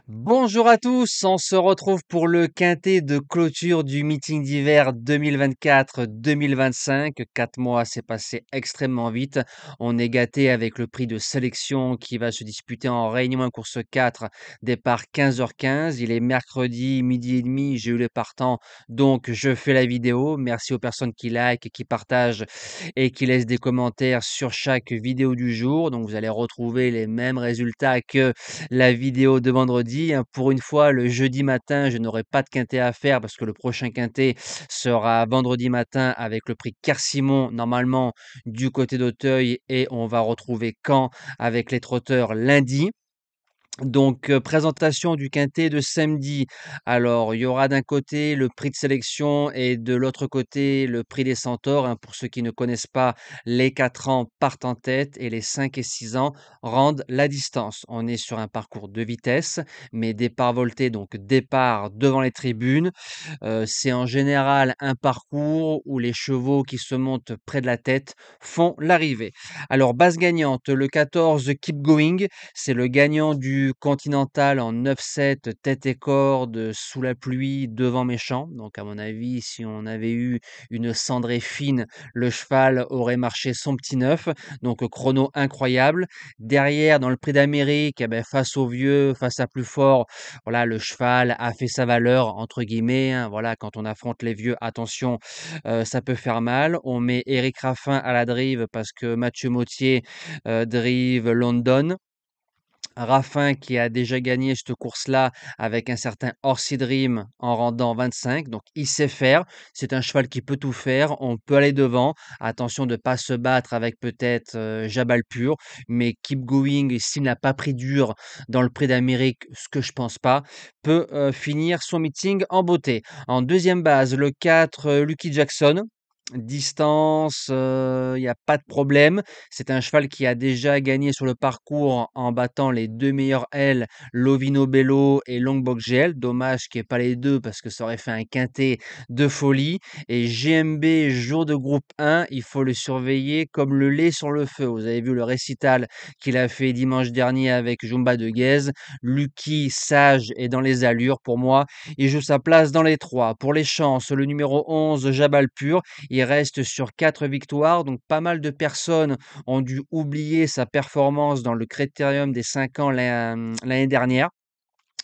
Bonjour à tous, on se retrouve pour le quintet de clôture du meeting d'hiver 2024-2025. 4 mois, c'est passé extrêmement vite. On est gâté avec le prix de sélection qui va se disputer en Réunion 1 course 4, départ 15h15. Il est mercredi, midi et demi, j'ai eu les partants, donc je fais la vidéo. Merci aux personnes qui like, qui partagent et qui laissent des commentaires sur chaque vidéo du jour. Donc vous allez retrouver les mêmes résultats que la vidéo de vendredi, hein. Pour une fois, le jeudi matin, je n'aurai pas de quintet à faire parce que le prochain quintet sera vendredi matin avec le prix Kersimon, normalement du côté d'Auteuil, et on va retrouver Caen avec les trotteurs lundi. Donc, présentation du quintet de samedi. Alors, il y aura d'un côté le prix de sélection et de l'autre côté le prix des centaures, hein. Pour ceux qui ne connaissent pas, les 4 ans partent en tête et les 5 et 6 ans rendent la distance. On est sur un parcours de vitesse, mais départ volté, donc départ devant les tribunes. C'est en général un parcours où les chevaux qui se montent près de la tête font l'arrivée. Alors, base gagnante, le 14 Keep Going, c'est le gagnant du Continental en 9-7, tête et corde, sous la pluie, devant méchant. Donc, à mon avis, si on avait eu une cendrée fine, le cheval aurait marché son petit neuf. Donc, chrono incroyable. Derrière, dans le Prix d'Amérique, eh ben, face aux vieux, face à plus fort, voilà, le cheval a fait sa valeur, entre guillemets, hein. Voilà, quand on affronte les vieux, attention, ça peut faire mal. On met Éric Raffin à la drive parce que Mathieu Mottier drive London. Raffin qui a déjà gagné cette course-là avec un certain Orsi Dream en rendant 25, donc il sait faire. C'est un cheval qui peut tout faire. On peut aller devant. Attention de ne pas se battre avec peut-être Jabal Pur, mais Keep Going, s'il n'a pas pris dur dans le Prix d'Amérique, ce que je pense pas, peut finir son meeting en beauté. En deuxième base, le 4, Lucky Jackson. Distance, il y a pas de problème. C'est un cheval qui a déjà gagné sur le parcours en battant les 2 meilleures ailes, Lovino Bello et Longbok GL. Dommage qu'il y ait pas les 2 parce que ça aurait fait un quintet de folie. Et GMB, jour de groupe 1, il faut le surveiller comme le lait sur le feu. Vous avez vu le récital qu'il a fait dimanche dernier avec Jumba de Guèze. Lucky, sage et dans les allures pour moi. Il joue sa place dans les 3. Pour les chances, le numéro 11, Jabal Pur, il reste sur 4 victoires, donc pas mal de personnes ont dû oublier sa performance dans le Critérium des 5 ans l'année dernière.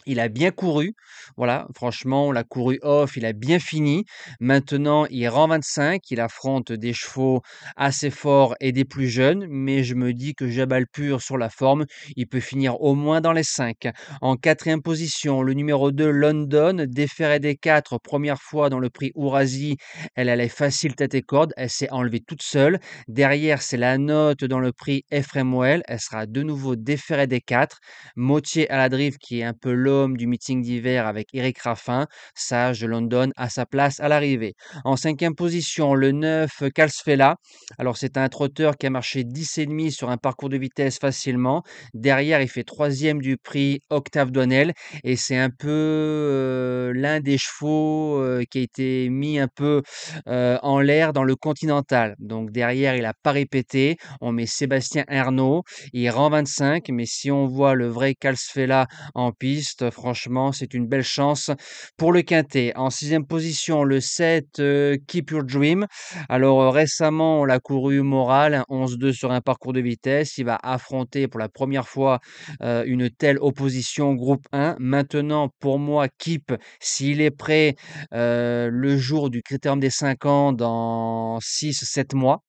Il a bien couru, voilà, franchement, on l'a couru off, il a bien fini. Maintenant, il rend 25, il affronte des chevaux assez forts et des plus jeunes, mais je me dis que Jabal Pur, sur la forme, il peut finir au moins dans les 5. En quatrième position, le numéro 2, London, déféré des 4, première fois dans le prix Ourasi, elle allait facile tête et corde, elle s'est enlevée toute seule. Derrière, c'est la note dans le prix Ephraim Well, elle sera de nouveau déférée des 4. Motier à la drive, qui est un peu l'homme du meeting d'hiver avec Éric Raffin, sage de London, à sa place à l'arrivée. En cinquième position, le 9 Calsfella. Alors c'est un trotteur qui a marché 10,5 sur un parcours de vitesse facilement. Derrière, il fait troisième du prix Octave Donnel et c'est un peu l'un des chevaux qui a été mis un peu en l'air dans le Continental. Donc derrière, il a pas répété. On met Sébastien Ernaud, il rend 25, mais si on voit le vrai Calsfella en piste, franchement, c'est une belle chance pour le quintet. En sixième position, le 7, Keep Your Dream. Alors, récemment, on l'a couru Moral, un 11-2 sur un parcours de vitesse. Il va affronter pour la première fois une telle opposition groupe 1. Maintenant, pour moi, Keep, s'il est prêt le jour du Critérium des 5 ans dans 6-7 mois,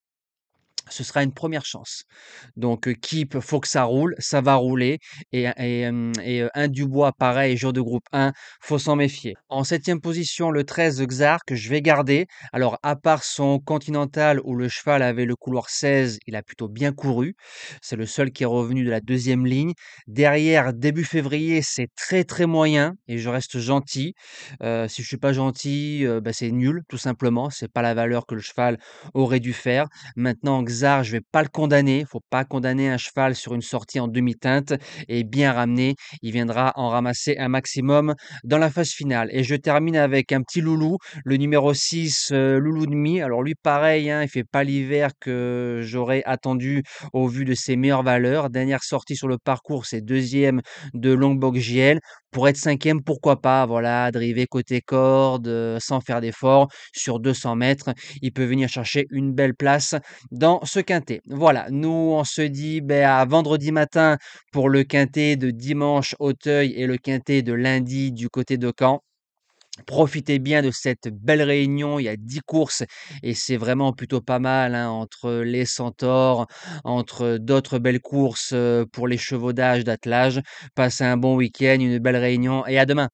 ce sera une première chance. Donc, Keep, faut que ça roule, ça va rouler un Dubois pareil, jour de groupe 1, faut s'en méfier. En septième position, le 13 Xar que je vais garder. Alors, à part son Continental où le cheval avait le couloir 16, il a plutôt bien couru. C'est le seul qui est revenu de la deuxième ligne. Derrière, début février, c'est très, très moyen et je reste gentil. Si je suis pas gentil, bah, c'est nul, tout simplement. C'est pas la valeur que le cheval aurait dû faire. Maintenant, hasard, je vais pas le condamner. Faut pas condamner un cheval sur une sortie en demi-teinte et bien ramené, il viendra en ramasser un maximum dans la phase finale. Et je termine avec un petit loulou, le numéro 6, Loulou Demi. Alors lui, pareil, hein, il fait pas l'hiver que j'aurais attendu au vu de ses meilleures valeurs. Dernière sortie sur le parcours, c'est deuxième de Longbok JL. Pour être cinquième, pourquoi pas? Voilà, driver côté corde, sans faire d'effort sur 200 mètres. Il peut venir chercher une belle place dans ce quintet. Voilà, nous, on se dit, beh, à vendredi matin pour le quintet de dimanche Auteuil et le quintet de lundi du côté de Caen. Profitez bien de cette belle réunion, il y a 10 courses et c'est vraiment plutôt pas mal, hein, entre les centaures, entre d'autres belles courses, pour les chevaux d'âge, d'attelage. Passez un bon week-end, une belle réunion et à demain.